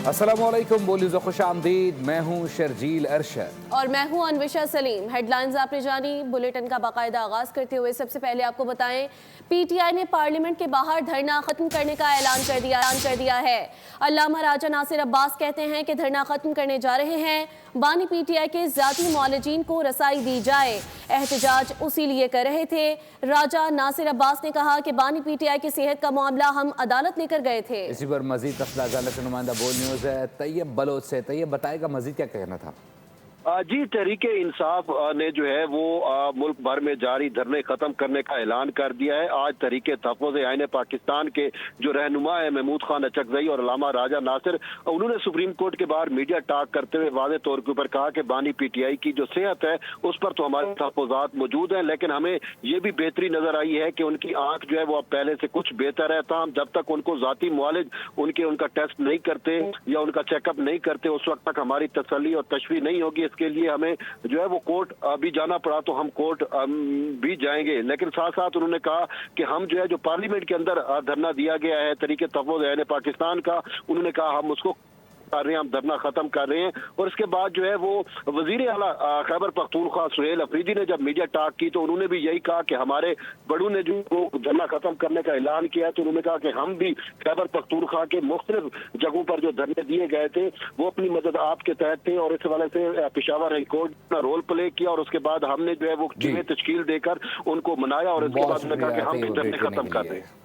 अस्सलामुअलैकुम, बोलिए तो खुश आमदीद। मैं हूँ शर्जील अरशद और मैं हूँ अन्विशा सलीम। हेडलाइंस आपने जानी। बुलेटिन का बाकायदा आगाज करते हुए सबसे पहले आपको बताएं, पीटीआई ने पार्लियामेंट के बाहर धरना खत्म करने का ऐलान कर दिया है। अल्लामा राजा नासिर अब्बास कहते हैं कि धरना खत्म करने जा रहे हैं, बानी पीटीआई के ज़ाती मौलजीन को रसाई दी जाए। एहतजाज उसी लिए कर रहे थे। राजा नासिर अब्बास ने कहा कि बानी पीटीआई की सेहत का मामला हम अदालत लेकर गए थे। इसी पर मजीद तफसील अदालत के नुमाइंदा बोल न्यूज़ है तैयब बलोच से। तैयब बताएगा मजीद क्या कहना था? जी, तहरीके इंसाफ ने जो है वो मुल्क भर में जारी धरने खत्म करने का ऐलान कर दिया है। आज तहरीके तहफ़्फ़ुज़ आईन पाकिस्तान के जो रहनुमा है महमूद खान अचकज़ई और अल्लामा राजा नासिर, उन्होंने सुप्रीम कोर्ट के बाहर मीडिया टॉक करते हुए वाज़ेह तौर के ऊपर कहा कि बानी पीटीआई की जो सेहत है उस पर तो हमारे तहफ़्फ़ुज़ात मौजूद हैं, लेकिन हमें ये भी बेहतरी नजर आई है कि उनकी आंख जो है वो अब पहले से कुछ बेहतर है। ताहम जब तक उनको ज़ाती मुआलिज उनका टेस्ट नहीं करते या उनका चेकअप नहीं करते, उस वक्त तक हमारी तसल्ली और तशवीह नहीं होगी। इसके लिए हमें जो है वो कोर्ट भी जाना पड़ा तो हम कोर्ट भी जाएंगे। लेकिन साथ साथ उन्होंने कहा कि हम जो है जो पार्लियामेंट के अंदर धरना दिया गया है तरीके तहफ़्फ़ुज़ आईन पाकिस्तान का, उन्होंने कहा हम उसको कर रहे हैं, हम धरना खत्म कर रहे हैं। और इसके बाद जो है वो वजीर आला खैबर पख्तूनख्वा सुहेल अफरीदी ने जब मीडिया टॉक की तो उन्होंने भी यही कहा कि हमारे बड़ों ने जो धरना खत्म करने का ऐलान किया, तो उन्होंने कहा कि हम भी खैबर पख्तूनख्वा के मुख्तलिफ जगहों पर जो धरने दिए गए थे वो अपनी मदद आपके तहत थे, और इस हवाले से पेशावर हाई कोर्ट ने रोल प्ले किया और उसके बाद हमने जो है वो टीमें तश्कील देकर उनको मनाया और इसके बाद उन्होंने कहा कि हम भी धरने खत्म कर रहे हैं।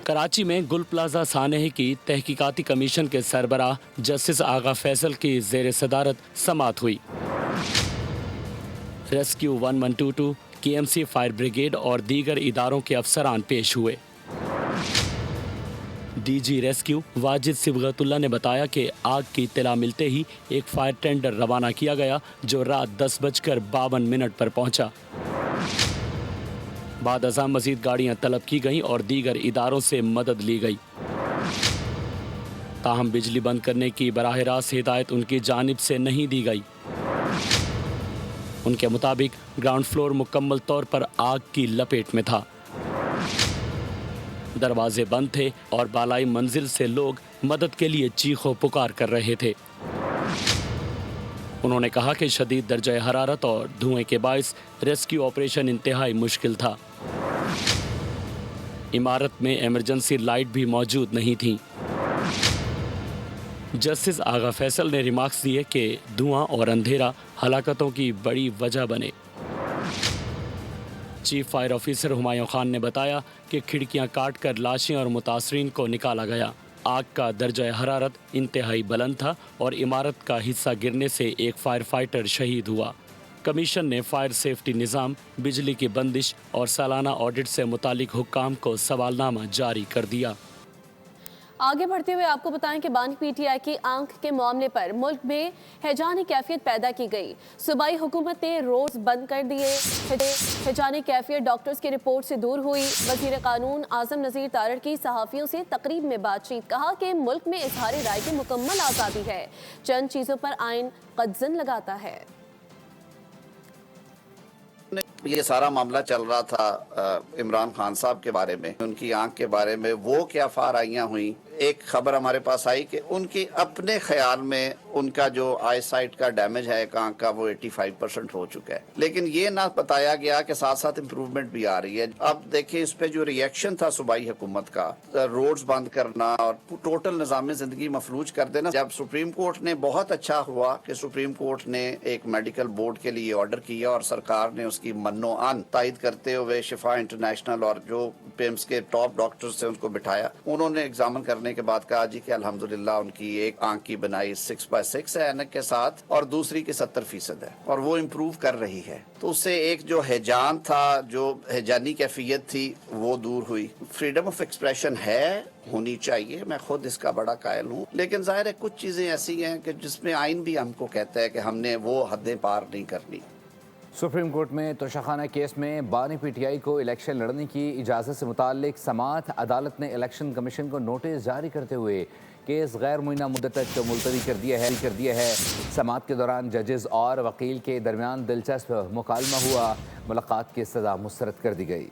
कराची में गुल प्लाजा सानहे की तहकीकाती कमीशन के सरबराह जस्टिस आगा फैसल की जेर सदारत समात हुई। रेस्क्यू 1122, केएमसी फायर ब्रिगेड और दीगर इदारों के अफसरान पेश हुए। डीजी रेस्क्यू वाजिद सिबगतुल्ला ने बताया कि आग की इत्तला मिलते ही एक फायर टेंडर रवाना किया गया जो रात 10:52 पर पहुंचा। बाद अज़ां मजीद गाड़ियां तलब की गईं और दीगर इदारों से मदद ली गई। ताहम बिजली बंद करने की बराह रास्त हिदायत उनकी जानिब से नहीं दी गई। उनके मुताबिक ग्राउंड फ्लोर मुकम्मल तौर पर आग की लपेट में था, दरवाजे बंद थे और बालाई मंजिल से लोग मदद के लिए चीखो पुकार कर रहे थे। उन्होंने कहा कि शदीद दर्जा हरारत और धुएं के बायस रेस्क्यू ऑपरेशन इंतहाई मुश्किल था। इमारत में इमरजेंसी लाइट भी मौजूद नहीं थी। जस्टिस आगा फैसल ने रिमार्क्स दिए कि धुआं और अंधेरा हलाकतों की बड़ी वजह बने। Chief fire officer Humayun Khan ने बताया कि खिड़कियां काटकर लाशें और मुतासरीन को निकाला गया। आग का दर्जा हरारत इंतहाई बुलंद था और इमारत का हिस्सा गिरने से एक फायर फाइटर शहीद हुआ। कमीशन ने फायर सेफ्टी निज़ाम, बिजली की बंदिश और सालाना ऑडिट से मुतालिक हुक्काम को सवालनामा जारी कर दिया। आगे बढ़ते हुए आपको बताएं कि बानी पीटीआई की आंख के मामले पर मुल्क में हैजानी कैफियत पैदा की गई। सूबाई हुकूमत ने रोड्स बंद कर दिए। हैजानी कैफियत डॉक्टर्स की रिपोर्ट से दूर हुई। वजीर कानून आजम नज़ीर तारड़ की सहाफ़ियों से तकरीब में बातचीत, कहा कि मुल्क में इजहार राय की मुकम्मल आज़ादी है, चंद चीज़ों पर आइन कदजन लगाता है। ये सारा मामला चल रहा था इमरान खान साहब के बारे में, उनकी आंख के बारे में, वो क्या फाराइयाँ हुई। एक खबर हमारे पास आई कि उनकी अपने ख्याल में उनका जो आई साइट का डैमेज है एक आंख का वो 85% हो चुका है, लेकिन ये ना बताया गया कि साथ साथ इम्प्रूवमेंट भी आ रही है। अब देखिए इस पे जो रिएक्शन था सूबाई हुकूमत का, रोड्स बंद करना और टोटल निज़ाम ज़िंदगी मफलूज कर देना। जब सुप्रीम कोर्ट ने, बहुत अच्छा हुआ कि सुप्रीम कोर्ट ने एक मेडिकल बोर्ड के लिए ऑर्डर किया और सरकार ने उसकी मन्नो आन तायद करते हुए शिफा इंटरनेशनल और जो पेम्स के टॉप डॉक्टर्स थे उनको बिठाया। उन्होंने एग्जामिन करने के बाद कहा जी कि अल्हम्दुलिल्लाह उनकी एक आंख की बनाई 6/6 है ऐनक के साथ और दूसरी की 70% है और वो इम्प्रूव कर रही है। तो उससे एक जो हैजान था, जो हैजानी कैफियत थी, वो दूर हुई। फ्रीडम ऑफ एक्सप्रेशन है, होनी चाहिए, मैं खुद इसका बड़ा कायल हूँ, लेकिन जाहिर है कुछ चीजें ऐसी हैं कि जिसमें आइन भी हमको कहता है कि हमने वो हदें पार नहीं करनी। सुप्रीम कोर्ट में तोशाखाना केस में बानी पीटीआई को इलेक्शन लड़ने की इजाज़त से मुताल्लिक समात अदालत ने इलेक्शन कमीशन को नोटिस जारी करते हुए केस गैर मुइना मुद्दत तक मुलतवी कर दिया है। समात के दौरान जजेस और वकील के दरमियान दिलचस्प मुकालमा हुआ। मुलाकात की सज़ा मुस्तरद कर दी गई।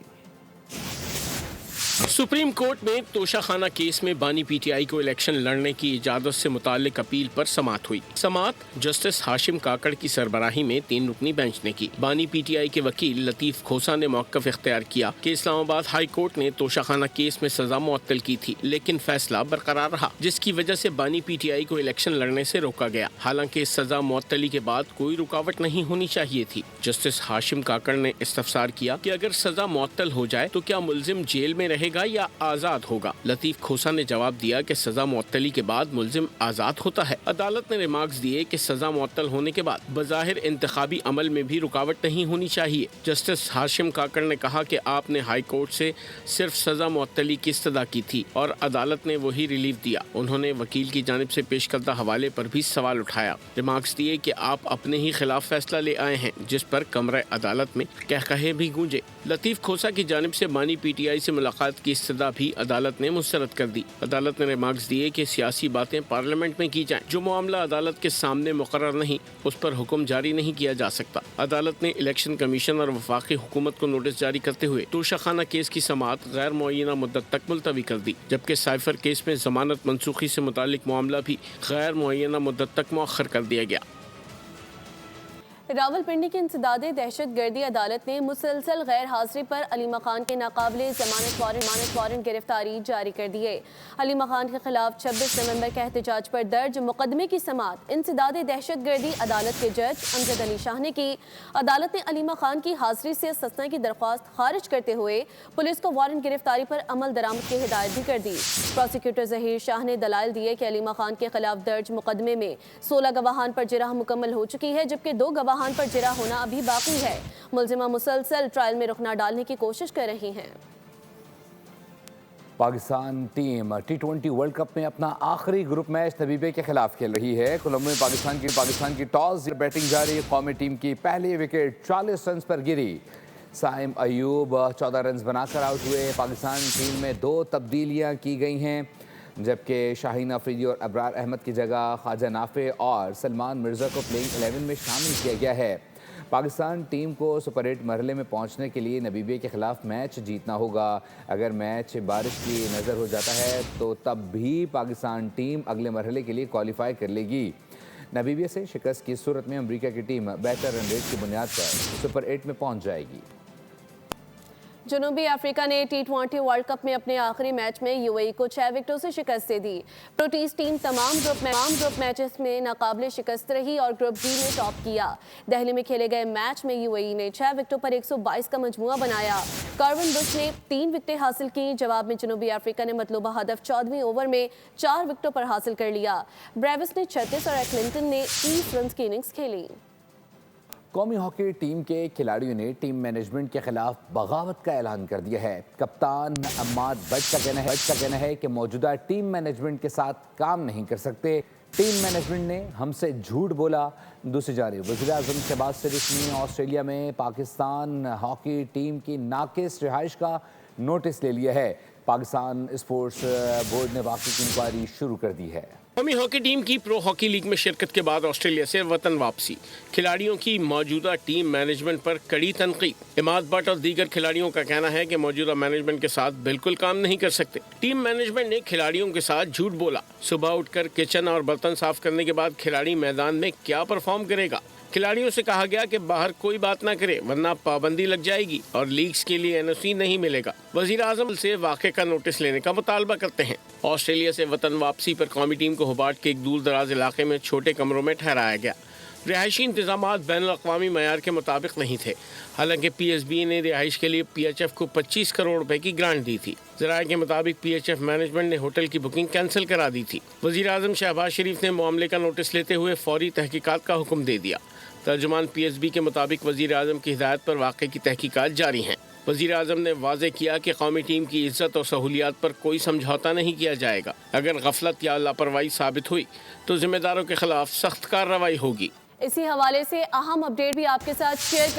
सुप्रीम कोर्ट में तोशाखाना केस में बानी पीटीआई को इलेक्शन लड़ने की इजाजत से मुताल्लिक अपील पर समाअत हुई। समाअत जस्टिस हाशिम काकड़ की सरबराही में 3 रुकनी बेंच ने की। बानी पीटीआई के वकील लतीफ खोसा ने मौक़िफ़ इख्तियार किया कि इस्लामाबाद हाई कोर्ट ने तोशाखाना केस में सजा मुअत्तल की थी, लेकिन फैसला बरकरार रहा, जिसकी वजह से बानी पीटीआई को इलेक्शन लड़ने से रोका गया। हालांकि इस सजा मुअत्तली के बाद कोई रुकावट नहीं होनी चाहिए थी। जस्टिस हाशिम काकड़ ने इस्तफसार किया कि अगर सजा मुअत्तल हो जाए तो क्या मुल्जिम जेल में रहेगा या आजाद होगा। लतीफ खोसा ने जवाब दिया कि सजा मुअत्तली के बाद मुल्जिम आजाद होता है। अदालत ने रिमार्क्स दिए कि सजा मुअत्तल होने के बाद बज़ाहिर इंतखाबी अमल में भी रुकावट नहीं होनी चाहिए। जस्टिस हाशिम काकड़ ने कहा कि आपने हाई कोर्ट से सिर्फ सजा मुअत्तली की इस्तदा की थी और अदालत ने वही रिलीफ दिया। उन्होंने वकील की जानिब से पेश करदा हवाले पर भी सवाल उठाया। रिमार्क्स दिए कि आप अपने ही खिलाफ फैसला ले आए हैं, जिस पर कमरे अदालत में कहकहे भी गूंजे। लतीफ खोसा की जानिब से बानी पीटीआई से मुलाकात की इस्तदा भी अदालत ने मुस्तरद कर दी। अदालत ने रिमार्क्स दिए कि सियासी बातें पार्लियामेंट में की जाएं। जो मामला अदालत के सामने मुकर्रर नहीं, उस पर हुक्म जारी नहीं किया जा सकता। अदालत ने इलेक्शन कमीशन और वफाकी हुकूमत को नोटिस जारी करते हुए तोशाखाना केस की समाअत गैर मुअय्यना मुद्दत तक मुलतवी कर दी, जबकि साइफर केस में जमानत मनसूखी से मुतालिक मामला भी गैर मुअय्यना मुद्दत तक मुअख्खर कर दिया गया। रावलपिंडी की इंसदादे दहशत गर्दी अदालत ने मुसलसल गैर हाजिरी पर अलीमा खान के नाकाबिले जमानत वारंट गिरफ्तारी जारी कर दी है। अलीमा खान के खिलाफ 26 नवंबर के एहतजाज पर दर्ज मुकदमे की समाअत इंसदादे दहशत गर्दी अदालत के जज अमजद अली शाह ने की। अदालत ने अलीमा खान की हाजिरी से इस्तिस्ना की दरख्वास्त खारिज करते हुए पुलिस को वारंट गिरफ्तारी पर अमल दरामद की हिदायत भी कर दी। प्रोसिक्यूटर जहीर शाह ने दलाइल दिए कि अलीमा खान के खिलाफ दर्ज मुकदमे में 16 गवाहान पर जिरह मुकम्मल हो चुकी है, जबकि 2 गवाहान पर जिरह होना अभी बाकी है। मुल्जिमा मुसलसल ट्रायल में रुकना डालने की कोशिश कर रही हैं। Pakistan team T20 world cup में अपना आखिरी ग्रुप मैच नमीबिया के खिलाफ खेल रही है। कोलंबो में पाकिस्तान की टॉस बैटिंग जारी। कौमी टीम की पहली विकेट 40 रन पर गिरी। साइम अयूब 14 रन बनाकर आउट हुए। पाकिस्तान टीम में 2 तब्दीलियां की गई हैं, जबकि शाहीन अफरीदी और अबरार अहमद की जगह ख्वाजा नाफे और सलमान मिर्ज़ा को प्लेइंग 11 में शामिल किया गया है। पाकिस्तान टीम को सुपर 8 मरहले में पहुंचने के लिए नमीबिया के खिलाफ मैच जीतना होगा। अगर मैच बारिश की नज़र हो जाता है तो तब भी पाकिस्तान टीम अगले मरहले के लिए क्वालिफाई कर लेगी। नमीबिया से शिकस्त की सूरत में अमेरिका की टीम बेहतर रन रेट की बुनियाद पर सुपर 8 में पहुँच जाएगी। जनूबी अफ्रीका ने T20 वर्ल्ड कप में अपने आखिरी मैच में यूएई को 6 विकेटों से शिकस्त दे दी। प्रोटीज टीम तमाम ग्रुप मैचेस में नाकाबिले शिकस्त रही और ग्रुप बी में टॉप किया। दिल्ली में खेले गए मैच में यूएई ने 6 विकेटों पर 122 का मजमुआ बनाया। कार्वन बुश ने 3 विकेटें हासिल की। जवाब में जनूबी अफ्रीका ने मतलूबा हदफ 14वें ओवर में 4 विकेटों पर हासिल कर लिया। ब्रेविस ने 36 और क्लिंटन ने 30 रन की इनिंग्स खेली। कौमी हॉकी टीम के खिलाड़ियों ने टीम मैनेजमेंट के खिलाफ बगावत का ऐलान कर दिया है। कप्तान अम्माद बट का कहना है कि मौजूदा टीम मैनेजमेंट के साथ काम नहीं कर सकते। टीम मैनेजमेंट ने हमसे झूठ बोला। दूसरी जानिब वज़ीर आज़म शहबाज शरीफ ने ऑस्ट्रेलिया में पाकिस्तान हॉकी टीम की नाकिस रिहाइश का नोटिस ले लिया है। पाकिस्तान स्पोर्ट्स बोर्ड ने वाक़ई की इंक्वायरी शुरू कर दी है। कौमी हॉकी टीम की प्रो हॉकी लीग में शिरकत के बाद ऑस्ट्रेलिया से वतन वापसी। खिलाड़ियों की मौजूदा टीम मैनेजमेंट पर कड़ी तनकीद। इमाद भट्ट और दीगर खिलाड़ियों का कहना है कि मौजूदा मैनेजमेंट के साथ बिल्कुल काम नहीं कर सकते। टीम मैनेजमेंट ने खिलाड़ियों के साथ झूठ बोला। सुबह उठकर किचन और बर्तन साफ करने के बाद खिलाड़ी मैदान में क्या परफॉर्म करेगा। खिलाड़ियों से कहा गया कि बाहर कोई बात ना करे वरना पाबंदी लग जाएगी और लीग्स के लिए एनओसी नहीं मिलेगा। वज़ीर आज़म से वाक़े का नोटिस लेने का मुतालबा करते हैं। ऑस्ट्रेलिया से वतन वापसी पर कौमी टीम को होबार्ट के एक दूर दराज इलाके में छोटे कमरों में ठहराया गया। रिहायशी इंतजामात बैनुल-अक़वामी मयार के मुताबिक नहीं थे। हालांकि PSB ने रिहाइश के लिए PHF को 25 करोड़ रुपए की ग्रांट दी थी। ज़राए के मुताबिक PHF मैनेजमेंट ने होटल की बुकिंग कैंसिल करा दी थी। वज़ीर आज़म शहबाज शरीफ ने मामले का नोटिस लेते हुए फौरी तहकीकात का हुक्म दे दिया। तर्जुमान PSB के मुताबिक वज़ीर आज़म की हिदायत पर वाक़े की तहकीकात जारी हैं। वज़ीर आज़म ने वाज़े किया कि कौमी टीम की इज़्ज़त और सहूलियात पर कोई समझौता नहीं किया जाएगा। अगर गफलत या लापरवाही साबित हुई तो ज़िम्मेदारों के खिलाफ सख्त कार्रवाई होगी। इसी हवाले से अहम अपडेट भी आपके साथ शेयर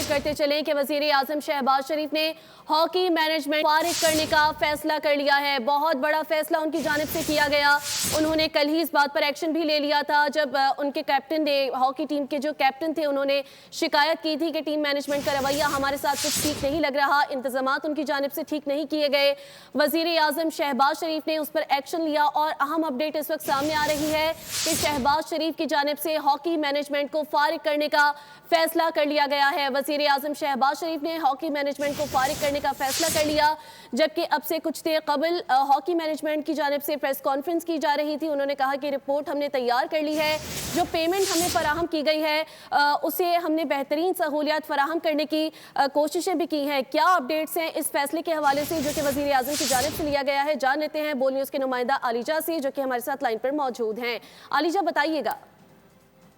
करते चलें कि वजीर आजम शहबाज शरीफ ने हॉकी मैनेजमेंट फारिग करने का फैसला कर लिया है। बहुत बड़ा फैसला उनकी जानिब से किया गया। उन्होंने कल ही इस बात पर एक्शन भी ले लिया था जब उनके कैप्टन ने, हॉकी टीम के जो कैप्टन थे, उन्होंने शिकायत की थी कि टीम मैनेजमेंट का रवैया हमारे साथ कुछ ठीक नहीं लग रहा, इंतजामात उनकी जानिब से ठीक नहीं किए गए। वजीर आजम शहबाज शरीफ ने उस पर एक्शन लिया और अहम अपडेट इस वक्त सामने आ रही है कि शहबाज शरीफ की जानिब से हॉकी मैनेजमेंट को फारिग करने का फैसला कर लिया गया है। वजीर आजम शहबाज शरीफ ने हॉकी मैनेजमेंट को फारिग करने का फैसला कर लिया, जबकि अब से कुछ देर कबल हॉकी मैनेजमेंट की जानिब से प्रेस कॉन्फ्रेंस की जा रही थी। उन्होंने कहा कि रिपोर्ट हमने तैयार कर ली है, जो पेमेंट हमें फराहम की गई है उसे हमने बेहतरीन सहूलियात फराहम करने की कोशिशें भी की हैं। क्या अपडेट्स हैं इस फैसले के हवाले से जो कि वजीर आजम की जानिब से लिया गया है, जान लेते हैं बोल न्यूज़ के नुमाइंदा आलिजा से, जो कि हमारे साथ लाइन पर मौजूद हैं। आलिजा, बताइएगा।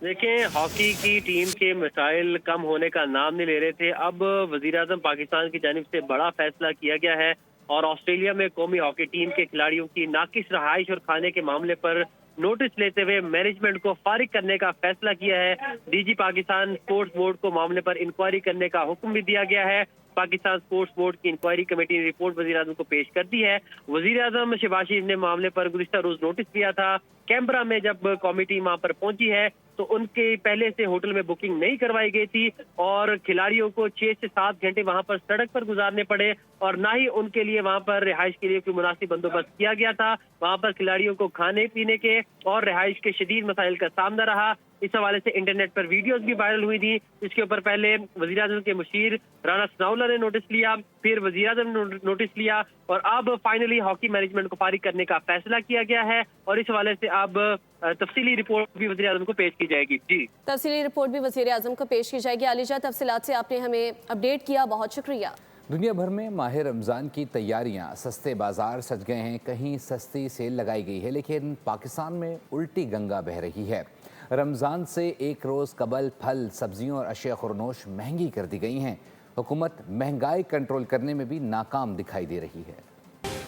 देखें, हॉकी की टीम के मसाइल कम होने का नाम नहीं ले रहे थे। अब वजीर आजम पाकिस्तान की जानिब से बड़ा फैसला किया गया है और ऑस्ट्रेलिया में कौमी हॉकी टीम के खिलाड़ियों की नाकिस रहाइश और खाने के मामले पर नोटिस लेते हुए मैनेजमेंट को फारिग करने का फैसला किया है। डीजी पाकिस्तान स्पोर्ट्स बोर्ड को मामले पर इंक्वायरी करने का हुक्म भी दिया गया है। पाकिस्तान स्पोर्ट्स बोर्ड की इंक्वायरी कमेटी ने रिपोर्ट वजीर आजम को पेश कर दी है। वजीर आजम शहबाज शरीफ ने मामले पर गुज़िश्ता रोज नोटिस दिया था। कैमरा में जब कमेटी वहां पर पहुंची है तो उनके पहले से होटल में बुकिंग नहीं करवाई गई थी और खिलाड़ियों को 6 से 7 घंटे वहां पर सड़क पर गुजारने पड़े और ना ही उनके लिए वहां पर रिहाइश के लिए कोई मुनासिब बंदोबस्त किया गया था। वहां पर खिलाड़ियों को खाने पीने के और रिहाइश के शदीद मसाइल का सामना रहा। इस हवाले से इंटरनेट पर वीडियोस भी वायरल हुई थी। इसके ऊपर पहले वजीर आजम के मुशीर राना सनाउल्लाह ने नोटिस लिया, फिर वजीर आजम ने नोटिस लिया और अब फाइनली हॉकी मैनेजमेंट को फारिग करने का फैसला किया गया है और इस हवाले से अब तफसीली रिपोर्ट भी वजीर आजम को पेश की जाएगी। जी, तफसीली रिपोर्ट भी वजीर आजम को पेश की जाएगी। आलिजा, तफसीलात से आपने हमें अपडेट किया, बहुत शुक्रिया। दुनिया भर में माह रमज़ान की तैयारियां, सस्ते बाजार सज गए हैं, कहीं सस्ती सेल लगाई गई है, लेकिन पाकिस्तान में उल्टी गंगा बह रही है। रमज़ान से एक रोज़ कबल फल, सब्जियों और अशिया खुरनोश महंगी कर दी गई हैं। हुकूमत महंगाई कंट्रोल करने में भी नाकाम दिखाई दे रही है।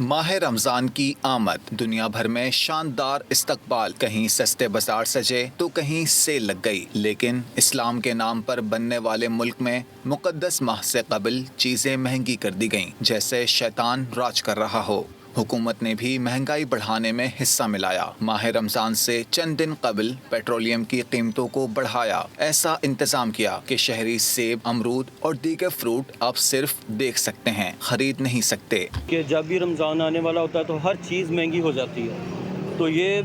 माह रमज़ान की आमद, दुनिया भर में शानदार इस्तकबाल, कहीं सस्ते बाजार सजे तो कहीं सेल लग गई। लेकिन इस्लाम के नाम पर बनने वाले मुल्क में मुक़द्दस माह से कबल चीज़ें महंगी कर दी गईं, जैसे शैतान राज कर रहा हो। हुकूमत ने भी महंगाई बढ़ाने में हिस्सा मिलाया। माह रमज़ान से चंद दिन कबल पेट्रोलियम की कीमतों को बढ़ाया। ऐसा इंतजाम किया कि शहरी सेब, अमरूद और दीगर फ्रूट आप सिर्फ देख सकते हैं, खरीद नहीं सकते। कि जब भी रमज़ान आने वाला होता है तो हर चीज़ महंगी हो जाती है। तो ये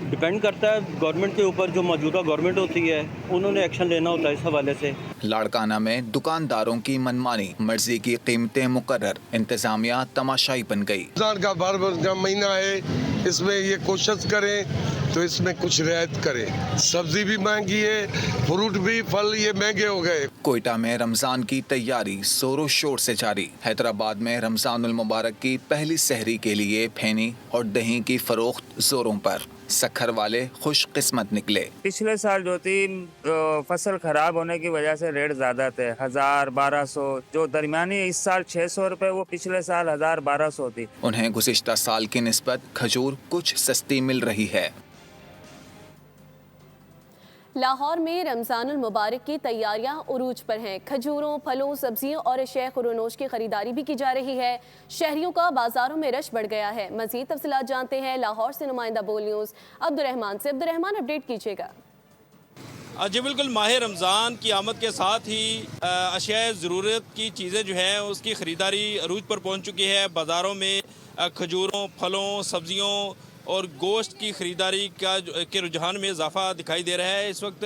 डिपेंड करता है गवर्नमेंट के ऊपर, जो मौजूदा गवर्नमेंट होती है उन्होंने एक्शन लेना होता है इस हवाले से। लाड़काना में दुकानदारों की मनमानी, मर्जी की कीमतें मुकर्रर, इंतजामिया तमाशाई बन गई। रमज़ान का बारह महीना है, इसमें ये कोशिश करें तो इसमें कुछ रियायत करें। सब्जी भी महंगी है, फ्रूट भी, फल ये महंगे हो गए। कोयटा में रमज़ान की तैयारी जोरों शोर से जारी। हैदराबाद में रमज़ानुल मुबारक की पहली सहरी के लिए फेनी और दही की फरोख्त जोरों पर। सखर वाले खुश किस्मत निकले। पिछले साल जो थी फसल खराब होने की वजह से रेट ज्यादा थे, 1000-1200, जो दरमियानी इस साल 600 रुपए, वो पिछले साल 1000-1200 थी। उन्हें गुज़िश्ता साल की निस्बत खजूर कुछ सस्ती मिल रही है। लाहौर में रमज़ानुल मुबारक की तैयारियां उरूज पर हैं। खजूरों, फलों, सब्जियों और अशिया खुरनोश की खरीदारी भी की जा रही है। शहरियों का बाजारों में रश बढ़ गया है। मज़ीद तफसीलात जानते हैं लाहौर से नुमाइंदा बोल न्यूज़ अब्दुर्रहमान से। अब्दुर्रहमान, अपडेट कीजिएगा। जी बिल्कुल, माह रमज़ान की आमद के साथ ही अशिया ज़रूरत की चीज़ें जो हैं उसकी ख़रीदारी अरूज पर पहुंच चुकी है। बाज़ारों में खजूरों, फलों, सब्जियों और गोश्त की ख़रीदारी के रुझान में इजाफा दिखाई दे रहा है। इस वक्त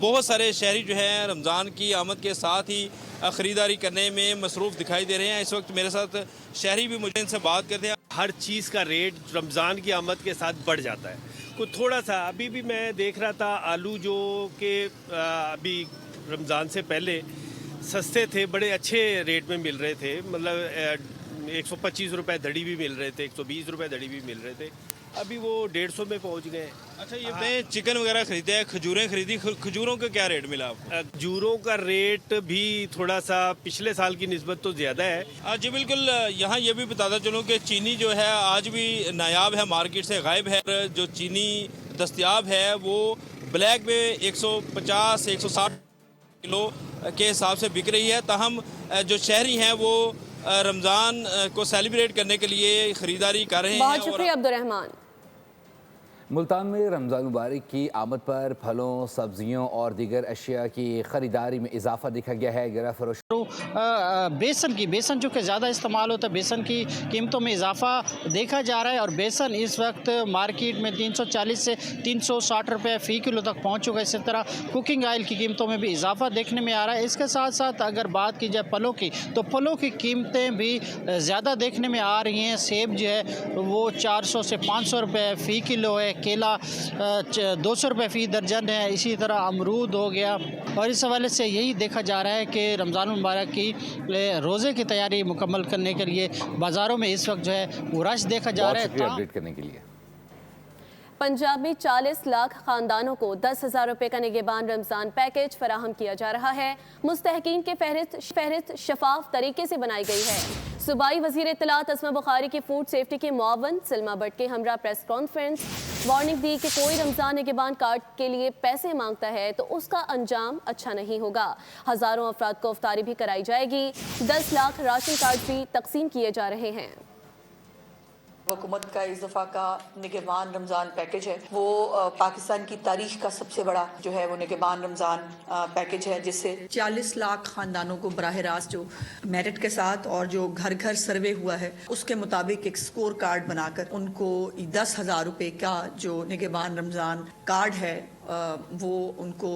बहुत सारे शहरी जो हैं रमज़ान की आमद के साथ ही ख़रीदारी करने में मसरूफ़ दिखाई दे रहे हैं। इस वक्त मेरे साथ शहरी भी मुझे इनसे बात करते हैं। हर चीज़ का रेट रमज़ान की आमद के साथ बढ़ जाता है। कुछ थोड़ा सा अभी भी मैं देख रहा था, आलू जो कि अभी रमज़ान से पहले सस्ते थे, बड़े अच्छे रेट में मिल रहे थे, मतलब 125 रुपये दड़ी भी मिल रहे थे, 120 रुपये दड़ी भी मिल रहे थे, अभी वो 150 में पहुंच गए। अच्छा, ये मैं चिकन वगैरह खरीदे हैं, खजूरें खरीदी, खजूरों का क्या रेट मिला आपको? खजूरों का रेट भी थोड़ा सा पिछले साल की निस्बत तो ज़्यादा है। जी बिल्कुल, यहाँ ये भी बताता चलूँ कि चीनी जो है आज भी नायाब है, मार्केट से गायब है। जो चीनी दस्तयाब है वो ब्लैक में 150-160 किलो के हिसाब से बिक रही है। ताहम जो शहरी हैं वो रमज़ान को सेलिब्रेट करने के लिए ख़रीदारी कर रहे हैं। बहुत शुक्रिया अब्दुर्रहमान। मुल्तान में रमज़ान मुबारक की आमद पर फलों, सब्जियों और दीगर अशिया की ख़रीदारी में इजाफा देखा गया है। गिरा फरोश बेसन जो कि ज़्यादा इस्तेमाल होता है, बेसन की कीमतों में इजाफा देखा जा रहा है और बेसन इस वक्त मार्केट में 340 से 360 रुपये फ़ी किलो तक पहुँच चुका है। इसी तरह कुकिंग ऑयल की कीमतों में भी इजाफा देखने में आ रहा है। इसके साथ साथ अगर बात की जाए फलों की, तो फलों की कीमतें भी ज़्यादा देखने में आ रही हैं। सेब जो है वो 400 से 500 रुपये फ़ी किलो है, केला 200 रुपये फ़ी दर्जन है, इसी तरह अमरूद हो गया। और इस हवाले से यही देखा जा रहा है कि रमज़ान मुबारक की रोज़े की तैयारी मुकम्मल करने के लिए बाज़ारों में इस वक्त जो है वो रश देखा जा रहा है। अपडेट करने के लिए पंजाब में 40 लाख खानदानों को 10,000 रुपये का निगहबान रमज़ान पैकेज फराहम किया जा रहा है। मुस्तहकीन के फहरिस्त शफाफ तरीके से बनाई गई है। सूबाई वज़ीर इत्तलात अस्मा बुखारी की फूड सेफ्टी के मुआवन सिल्मा भट्ट के हमरा प्रेस कॉन्फ्रेंस वार्निंग दी कि कोई रमज़ान निगहबान कार्ड के लिए पैसे मांगता है तो उसका अंजाम अच्छा नहीं होगा। हज़ारों अफराद को इफ्तारी भी कराई जाएगी। 10 लाख राशन कार्ड भी तकसीम किए जा रहे हैं। हुकूमत का इस दफ़ा का निगहबान रमज़ान पैकेज है वो पाकिस्तान की तारीख का सबसे बड़ा जो है वो निगहबान रमज़ान पैकेज है, जिससे 40 लाख ख़ानदानों को बराह रास्त जो मेरिट के साथ और जो घर घर सर्वे हुआ है उसके मुताबिक एक स्कोर कार्ड बनाकर उनको 10,000 रुपये का जो निगहबान रमज़ान कार्ड है वो उनको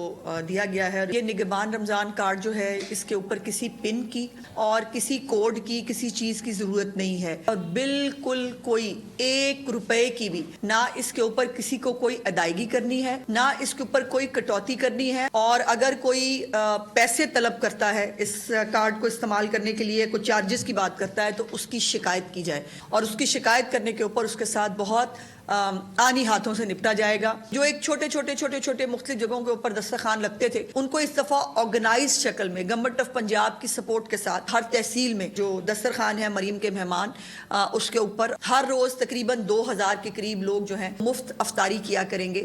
दिया गया है। ये निगहबान रमज़ान कार्ड जो है इसके ऊपर किसी पिन की और किसी कोड की किसी चीज़ की ज़रूरत नहीं है और बिल्कुल कोई 1 रुपए की भी ना इसके ऊपर किसी को कोई अदायगी करनी है, ना इसके ऊपर कोई कटौती करनी है। और अगर कोई पैसे तलब करता है इस कार्ड को इस्तेमाल करने के लिए, कोई चार्जेस की बात करता है तो उसकी शिकायत की जाए और उसकी शिकायत करने के ऊपर उसके साथ बहुत आनी हाथों से निपटा जाएगा। जो एक छोटे मुख्तलिफ जगहों के ऊपर दस्तरखान लगते थे उनको इस दफ़ा ऑर्गेनाइज शक्ल में गवर्नमेंट ऑफ पंजाब की सपोर्ट के साथ हर तहसील में जो दस्तरखान है मरीम के मेहमान उसके ऊपर हर रोज़ तकरीबन 2000 के करीब लोग जो हैं मुफ्त अफ्तारी किया करेंगे।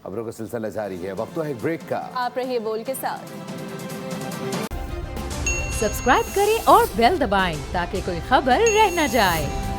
खबरों का सिलसिला जारी है, वक्त तो है ब्रेक का। आप रहिए बोल के साथ। सब्सक्राइब करें और बेल दबाएं ताकि कोई खबर रह न जाए।